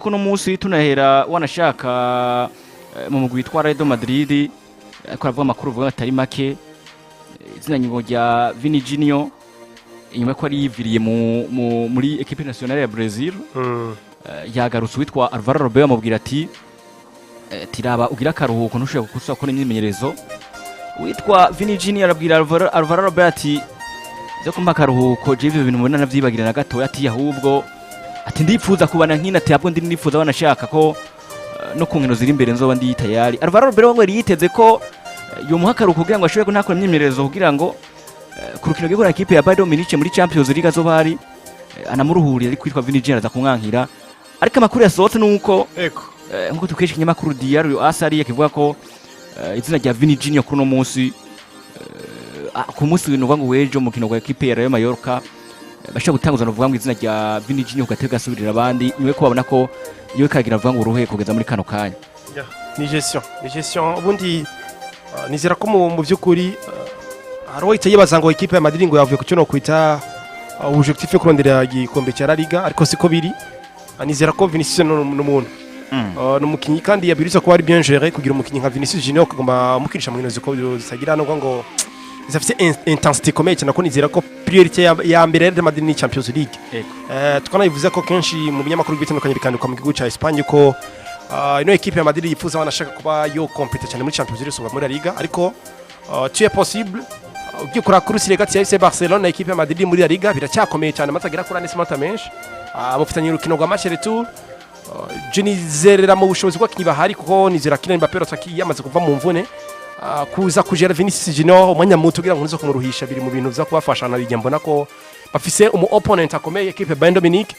kuno munsi tunahera wanashaka mu mugwi witwa Real Madrid ariko aravuga amakuru vuga atari make izina nyingo rya Vinicius inyuma ko ari yiviriye muri equipe nationale ya Brazil yagarutse witwa Alvaro Arbeloa amubwira ati tiraba ugira akaruhuko ntushobora gukusa ko n'imyimenyerezo witwa Vinicius arabwira Alvaro Arbeloa ati zo kumpa akaruhuko je ibyo bintu mubona navyibagira na gato ati ahubwo ati ndipfuza kubana nkina ati ahubwo ndi nifuza wanashaka ko no ku nkino ziri imbere nzoba ndi tayari Alvaro Arbeloa ngo yiteze ko yomuha akaruhuko kugira ngo ashobore kunakora imyimenyerezo kugira ngo ku rukino rw'igura equipe ya Bayern Munich muri Champions League azobari anamuruhurira ari kwitwa Vinicius aza kumwankira ariko amakuru yasohotse nuko nkuko tukesha kinyamakuru Diario Asari yakivuga ko izina rya Vinicius kuri no munsi ku munsi w'inova ngo wejo mu kino rwa equipe ya Real Mallorca bashaka gutanguza no vuga ngo izina rya Vinicius gatega asubirira abandi niwe ko babona ko iwe kagira vuga ngo uruhe kugeza muri kano kanya ni gestion ubundi nizera ko mu byukuri haro itaye bazango equipe ya Madrid ngo yavuye ku cyo kwita objectif yo kurondera igikombe cya La Liga ariko siko biri nizera ko Vinicius n'umuntu n'umukinyi kandi yabiriza ko ari bien géré kugira umukinyi nka Vinicius Junior kugoma mukirisha mu nkino ziko zisagira no ngo zafite intensité komeye cyane ko nizera ko priorité ya mbere ya Madrid ni Champions League tukanayivuze ko kenshi mu binyamakuru bitandukanye bikandikwa mu gihugu cya Espagne ko ino equipe ya Madrid yifuza banashaka kuba yo compete cyane muri Champions League so muri La Liga ariko tu est possible ugiye kuri kurusire gati ya FC Barcelona equipe ya Madrid muri La Liga biracyakomeye cyane matagera kuri anesmata menshi mufitanye urukino rwa match retour Jenizerera mu bushobozi bw'akinyi bahari kuko nizera kina Mbappé rotaki yamaze kuva mu mvune kuza kujera Vinicius Junior umwanya muto kugira ngo nzo kumuruhisha biri mu bintu bya kubafasha na bijya mbona ko bafise umu opponent akomeye equipe Bayern Munich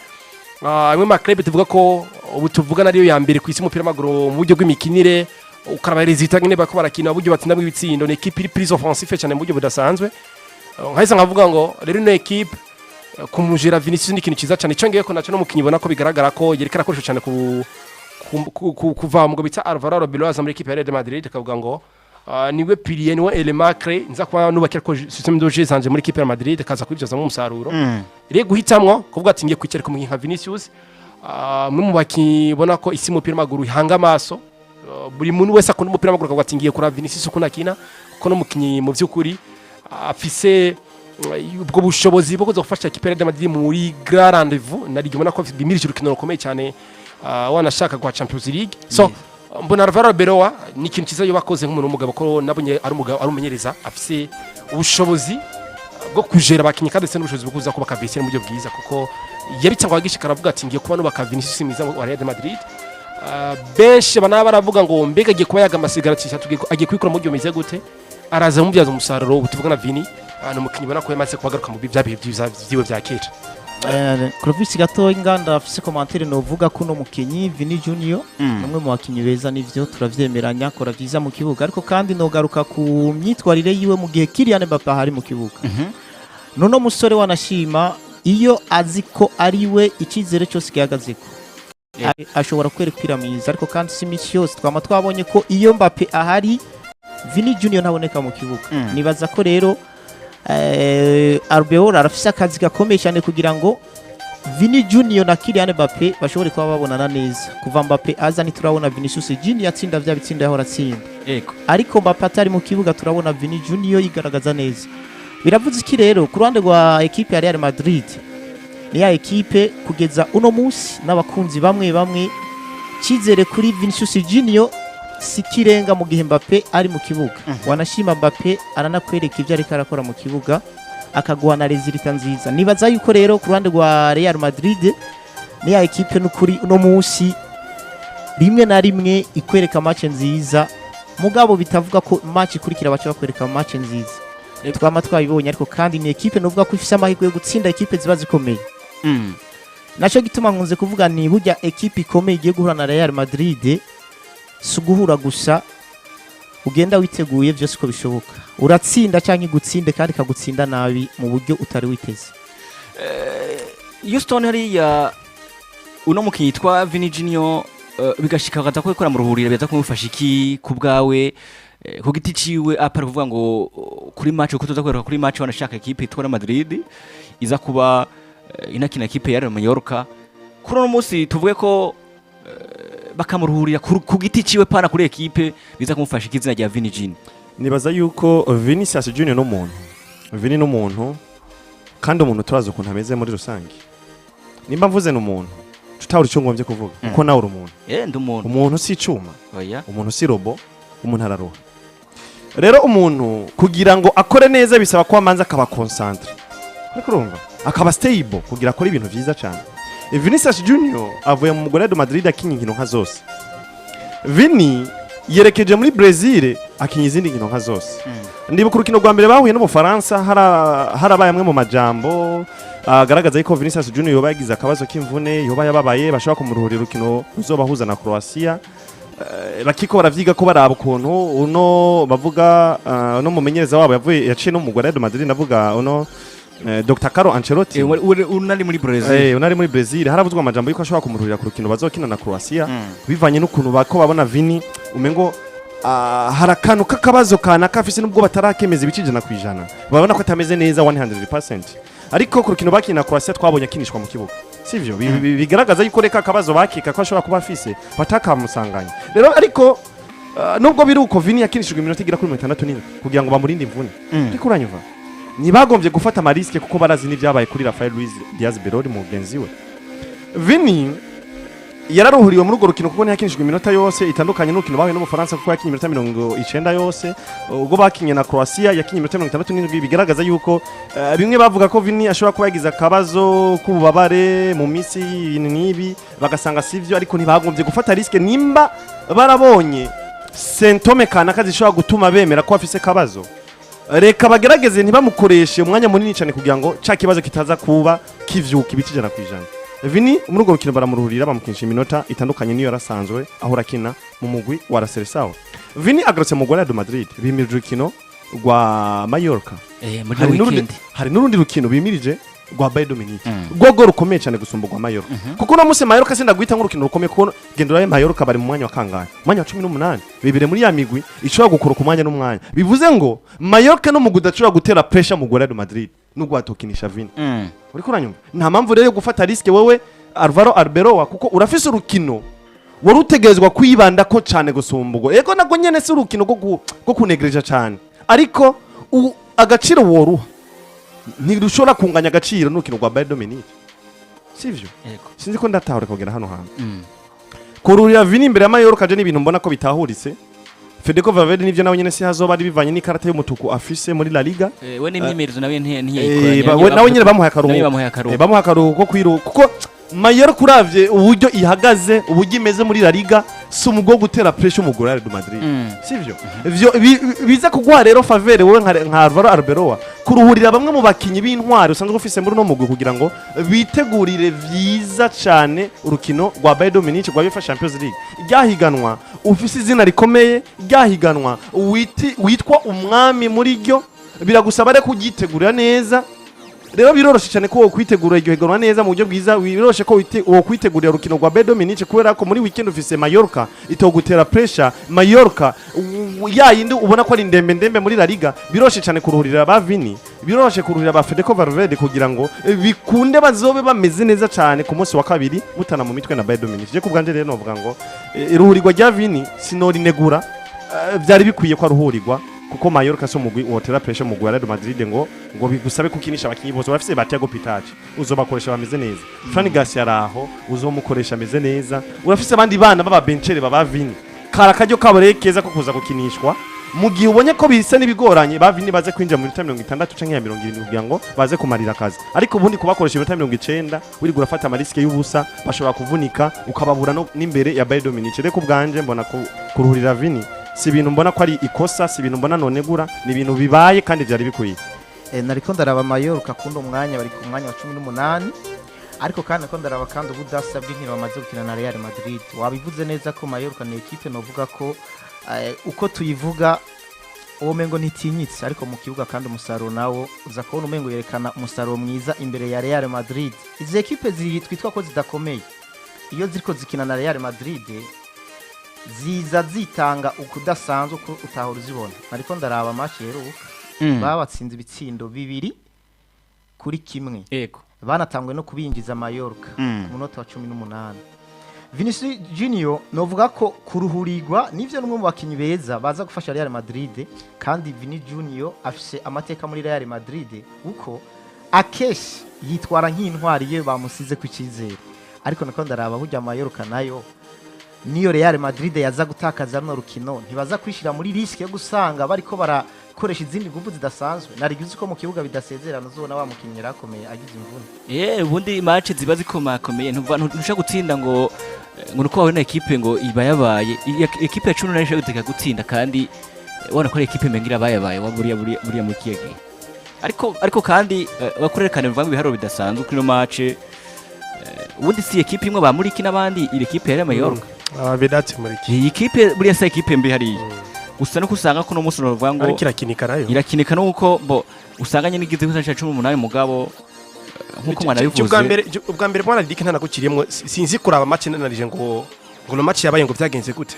amwe ma club tuvuga ko ubu tuvuga nariyo ya mbere ku isi umupira w'amaguru mu buryo bw'imikinire ukaraba resultat nyine bako barakina uburyo batsinda mu bitsindo ni equipe iri plus offensive cyane mu buryo budasanzwe nkahise nkavuga ngo rero ino equipe kumujira Vinicius ni kintu cyiza cyane cyongeye ko naco no mukinyi bona ko bigaragara ko yerekana ko cyane kuva mu bita Alvaro Arbeloa muri equipe ya Real Madrid akavuga ngo niwe pilier niwe element clé nza kwa nubakira ko système de jeu zanje muri equipe ya Madrid kaza kwibyaza mu musaruro rero guhitamwo kuvuga ati ngiye kwikera ku mukinyi nka Vinicius mwe mu baki bona ko isi mupira maguru hanga amaso buri muntu wese akunda umupira maguru akavuga ati ngiye kuri Vinicius uko nakina ko no mukinyi mu byukuri afise ubwo bushobozi bwo kuzofasha equipe ya Madrid muri grand rendez-vous nari gibona ko bimirije urukino rukomeye cyane wanashaka kwa Champions League so mbona Alvaro Arbeloa ni ikintu cyiza yo bakoze nk'umuntu w'umugabo ko nabonye ari umugabo ari umumenyereza afise ubushobozi bwo kujera abakinyi kandi se n'ubushobozi bwo kuza kubaka vestiaire mu buryo bwiza kuko yabitangwa agishikara avuga ati ngiye kuba nubaka Vinicius mwiza wa Real Madrid benshi bana baravuga ngo mbega agiye kuba yaga amasigara agiye kwikora mu buryo meze gute araza mu byazo umusaruro ubutuvuga na Vini n'umukinyi bona ko yamaze kubagaruka mu byabihe byiwe bya kera Clovis gato inganda afise commentaire no vuga ko no mukinyi Vini Junior numwe mu bakinyi beza nivyo turavyemeranya akora vyiza mu kibuga ariko kandi no garuka ku myitwarire yiwe mu gihe Kylian Mbappé hari mu kibuga nono musore wanashima iyo aziko ariwe ikizere cyose gihagazeko ashobora kwerekira mwiza ariko kandi si misios twama twabonye ko iyo Mbappé ahari Vini Junior ntaboneka mu kibuga nibaza ko rero Arbeloa arafise akazi gakomeye cyane kugira ngo Vini Junior na Kylian Mbappé bashobore kuba babonana neza kuva Mbappé aza ni turabona Vinicius Junior yatsinda vya bitsinda yahora atsinda ariko Mbappé atari mu kibuga turabona Vini Junior yigaragaza neza biravuze iki rero ku ruhande rwa equipe ya Real Madrid ni ya equipe kugeza uno munsi n'abakunzi bamwe kizere kuri Vinicius Junior sikirenga mu gihe Mbappé ari mu kibuga wanashima Mbappé aranakwereka ivyo ariko arakora mu kibuga akagwana resultat nziza nibaza yuko rero ku ruhande rwa Real Madrid ni ya equipe n'ukuri uno munsi rimwe na rimwe ikwereka match nziza mugabo bitavuga ko match ikurikira bacha bakwereka match nziza twama twabibonye ariko kandi ni equipe novuga ko ifise amahirwe yo gutsinda equipe ziba zikomeye naco gituma nkunze kuvuga ni burya equipe ikomeye igiye guhura na Real Madrid suguhura gusa ugenda witeguye byose ko bishoboka uratsinda cyangwa gutsinde kandi kagutsinda nabi mu buryo utari witeze Houston hariya uno mukinyi yitwa Vini Junior bigashika gaza ko ikora mu ruhurira beza kumufasha iki ku bwawe ku giti ciwe apara kuvuga ngo kuri match uko tuza kwereka kuri match wanashaka equipe itwara Madrid iza kuba inakina equipe ya Real Mallorca kuri no munsi tuvuge ko bakamuruhurira ku giti ciwe pana kuri equipe biza kumufasha ikizina rya Vini Junior. nibaza yuko Vinicius Junior n'umuntu Vini n'umuntu kandi umuntu turazi ukuntu ameze muri rusange nimba mvuze n'umuntu tutawuri cyo ngombye kuvuga kuko nawe uri umuntu ndumuntu umuntu si icuma oya umuntu si robo umuntu araroha rero umuntu kugira ngo akore neza bisaba ko amanza akaba concentre ariko urumva akaba stable kugira akore ibintu vyiza cyane Vinicius Junior avuye mu Real Madrid akinye inkino nka zose Vini yerekeje muri Brazil akinye izindi nkino nka zose ndibuka urukino rwa mbere bahuye no mu Faransa harabaye amwe mu majambo agaragaza yuko Vinicius Junior yoba yagize akabazo k'imvune yoba yababaye bashobora kumuruhurira urukino ruzobahuza na Croatia bakiko baravyiga ko baraba ukuntu uno bavuga no mumenyereza wabo yaciye no mu Real Madrid navuga uno Dr. Carlo Ancelotti unari muri Brazil unari muri Brazil haravuzwa amajambo yuko ashobora kumuruhurira ku rukino bazokina na Croatia bivanye n'ukuntu bako babona Vini umengo harakanu kakabazo kana kafise nubwo batarakemeza ibicijana kwijana babona ko atameze neza 100% ariko ku rukino bakina na Croatia twabonye akinishwa mu kibuga sivyo bigaragaza yuko reka akabazo bakika ko ashobora kuba afise batakamusanganya rero ariko nubwo biri uko Vini yakinishijwe iminota igira kuri 67 kugira ngo bamurinde imvune ariko uranyumva nibagombye gufata amariske kuko barazi n'ibyabaye kuri Rafael Luis Diaz Berori mugenzi we Vini yararuhuriwe muri urwo rukino kuko ntiyakinishijwe iminota yose itandukanye n'urukino bahuye no mu Faransa kuko yakinye iminota 90 yose ubwo bakinye na Croatia yakinye iminota 67 bigaragaza yuko bimwe bavuga ko Vini ashobora kuba yagize akabazo k'ububabare mu misi n'ibi bagasanga sivyo ariko ntibagombye gufata riske nimba barabonye symptome kana kazishobora gutuma bemera ko afise kabazo reka bagerageze ntibamukoreshe umwanya munini cyane kugira ngo ca kibazo kitaza kuba kivyuka ibitijana kwijana Vini muri urwo rukino baramuruhurira bamukinisha iminota itandukanye niyo yarasanzwe aho rakina mu mugwi wa Real. Vini agarutse mu Real Madrid bimirije urukino rwa Mallorca hari n'urundi rukino bimirije rwa Bayern Munich gogo rukomeye cyane gusumba rwa Mallorca kuko no muse Mallorca senda guhita nk'urukino rukomeye kuko gendo ya Mallorca bari mu mwanya wa kangahe mwanya wa 18 bibire muri ya migwi ishobora gukora ku mwanya n'umwanya bivuze ngo Mallorca no mu gudacura gutera pressure mu Real Madrid nubwo atokinisha Vini uri kuranyumva nta mpamvu rero yo gufata riske wewe Alvaro Arbeloa kuko urafise urukino wari utegerezwa kwibanda ko cyane gusumbugo ego nago nyene si urukino go kunegreja cyane ariko agaciro woruha ntirushobora kunganya agaciro n'urukino rwa Bayern Munich sivyo sinzi ko ndatahura kugera hano hantu kururira Vini imbere ya Mallorca je n'ibintu mbona ko bitahuritse Federico Valverde nivyo nawe nyene si hazoba ari bivanye n'ikarata y'umutuku afise muri La Liga we n'imyemerezo nawe ntiyayikora nawe nyene bamuhaye akaruhuko kuko Mallorca kuravye uburyo ihagaze uburyo imeze muri La Liga si umugwo gutera pressure mu Real Madrid sivyo biza kugwa rero favere wowe nka Alvaro Arbeloa kuruhurira bamwe mu bakinyi b'intwari usanzwe ufise muri no mugwi kugira ngo bitegurire vyiza cyane urukino rwa Bayern Munich rwa UEFA Champions League ryahiganwa ufise izina rikomeye ryahiganwa witwa umwami muri ryo biragusaba rero kugitegurira neza rero biroroshe cyane ko kwitegura iryo higanwa neza mu buryo bwiza biroroshe ko kwitegurira urukino rwa Bayern Munich kubera ko muri weekend ufise Mallorca itogutera pressure Mallorca yayindi ubona ko ari ndembe muri La Liga biroroshe cyane kuruhurira ba Vini biroroshe kuruhurira ba Federico Valverde kugira ngo bikunde bazobe bameze neza cyane ku munsi wa kabiri mutana mu mitwe na Bayern Munich je kubwanje rero novuga ngo iruhurirwa rya Vini sinori negura byari bikwiye ko aruhurirwa kuko Mallorca so mugwi wotera pressure mu Real Madrid ngo bigusabe kukinisha abakinyi bose barafise Thiago Pitachi uzobakoresha bameze neza Fran Garcia araho uzomukoresha ameze neza urafise abandi bana baba benchere baba Vini kara kajyo kaborekeza ko kuza gukinishwa mu gihe ubonye ko bisa n'ibigoranye ba Vini baze kwinjira mu 60 canke ya 70 kugira ngo baze kumarira akazi ariko ubundi kubakoresha 90 uri gurafata amariske y'ubusa bashobora kuvunika ukababura no n'imbere ya Bayern Munich reko ubwanje mbona kuruhurira Vini si ibintu mbona ko ari ikosa si ibintu mbona nonegura ni ibintu bibaye kandi byari bikwiye nariko ndaraba Mallorca kundo umwanya bari ku mwanya wa 18 ariko kandi ko ndaraba kandi ubudasa bw'inkino bamaze gukina na Real Madrid wabivuze neza ko Mallorca ni equipe novuga ko uko tuyivuga uwo mengo ntitinyitse ariko mu kibuga kandi umusaruro nawo uza kubona umengo yerekana umusaruro mwiza imbere ya Real Madrid izi equipe zitwitwa ko zidakomeye iyo ziriko zikina na Real Madrid ziza zitanga ukudasanzwe ko utahora uzibona ariko ndaraba match rero babatsinze ibitsindo 2-1 yego banatangwe no kubinjiza Mallorca ku munota wa 18 Vinicius Junior novuga ko kuruhurirwa nivyo numwe mu bakinyi beza baza gufasha Real Madrid kandi Vini Junior afise amateka muri Real Madrid uko akeshi yitwara nk'intwari ye bamusize ku cyizere ariko nako ndaraba burya Mallorca nayo niyo Real Madrid yaza gutakaza runo rukino ntibaza kwishira muri risk yo gusanga bariko barakoresha izindi nguvu zidasanzwe narigize ko mu kibuga bidasezerana uzona wa mukinyira akomeye agize imvune ubundi match ziba zikomakomeye ntusha gutsinda ngo nuko wabona equipe ngo iba yabaye equipe ya 10 nayo guteka gutsinda kandi ubona ko equipe mengira bayabaye waburiya muri kiyagi ariko kandi bakorerekana bivuga ibiharuro bidasanzwe kuri no match ubundi si equipe imwe ba muri n'abandi iri equipe ya Mallorca bedati muri iyi equipe buriya sa equipe mbi hari gusa no kusanga ko no musi no bavuga ngo irakinika nuko bo usanganye n'igize gusa 18 mugabo nkuko mwana bivuze ubwa mbere mwana dike ntanakukiriyemo sinzi kuraba match nanarije ngo no match yabaye ngo byagenze gute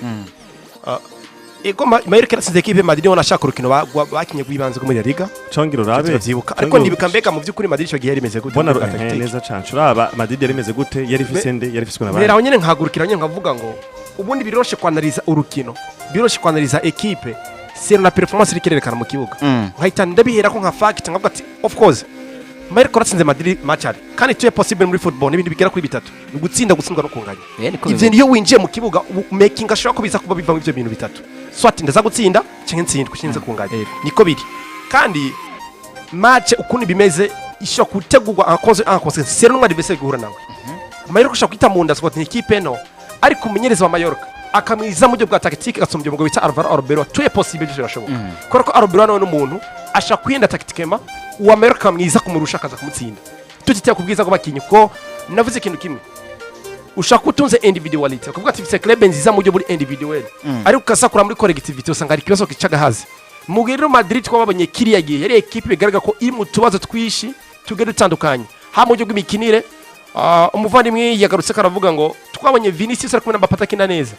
ego Mallorca sinze equipe Madrid ona shaka urukino bakinye kuyibanze ko muri Liga congiro rabe ariko ndibika mbega mu byukuri Madrid cyo gihe rimeze gute bona neza cyane uraba Madrid yari imeze gute yari fisende yari fiswe n'abandi rero nyene nkagurukira nyene nkavuga ngo ubundi biroshe kwanaliza urukino biroshe kwanaliza equipe c'est la performance irikirerekana mu kibuga nkahita ndabihera ko nka fact nkavuga ati of course Mallorca ratsinze Madrid match ari kandi cyo possible muri football n'ibindi bigera kuri bitatu ni gutsinda gutsindwa no kunganya ivyo niyo winjiye mu kibuga making ashobora kubiza kuba biva mu ivyo bintu bitatu swat ndaza gutsinda cyangwa ntsindwe cyangwa kunganya niko biri kandi match ukundi bimeze isho kutegurwa en consequence c'est no adversaire guhura nawe Mallorca ashaka kwita mu nda swat ni equipe no ariko umumenyereza wa Mallorca akamwiza mu byo bwa tactique gasombye umugabo bita Alvaro Arbeloa tuye possible cyo birashoboka kuko Arbeloa no umuntu ashaka kwenda tactiquement uwa Mallorca mwiza kumurusha akaza kumutsinda tutitiye kubwiza ko bakinyi ko navuze ikintu kimwe ushaka utunze individuality kuvuga ati c'est club nziza mu byo muri individual ariko ukasakura muri collectivity usanga ari kibazo kicaga hazi mu Real Madrid twababonye kiriya gihe yari equipe bigaragara ko iri mu tubazo twishi tugere dutandukanye ha mu byo bw'imikinire umuvandimwe yagarutse karavuga ngo twabonye Vinicius ari kumwe na Mbappé akina neza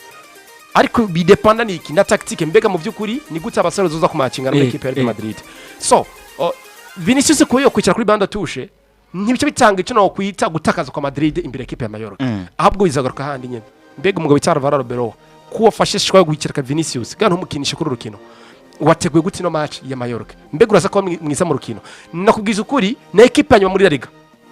ariko bidepanda niki na tactique mbega mu byukuri ni gute abasore zoza kumacinga na equipe ya Real Madrid so Vinicius ko yo kwicara kuri banda tushe ntibice bitanga icyo no kwita gutakaza kwa Madrid imbere equipe ya Mallorca ahabwo izagaruka handi nyene mbega umugabo cyara Alvaro Arbeloa kuwa fashe shwa gukira ka Vinicius kandi umukinisha kuri rukino wateguye gute no match ya Mallorca mbega urasa ko mwiza mu rukino nakubwiza ukuri na equipe ya nyuma muri La Liga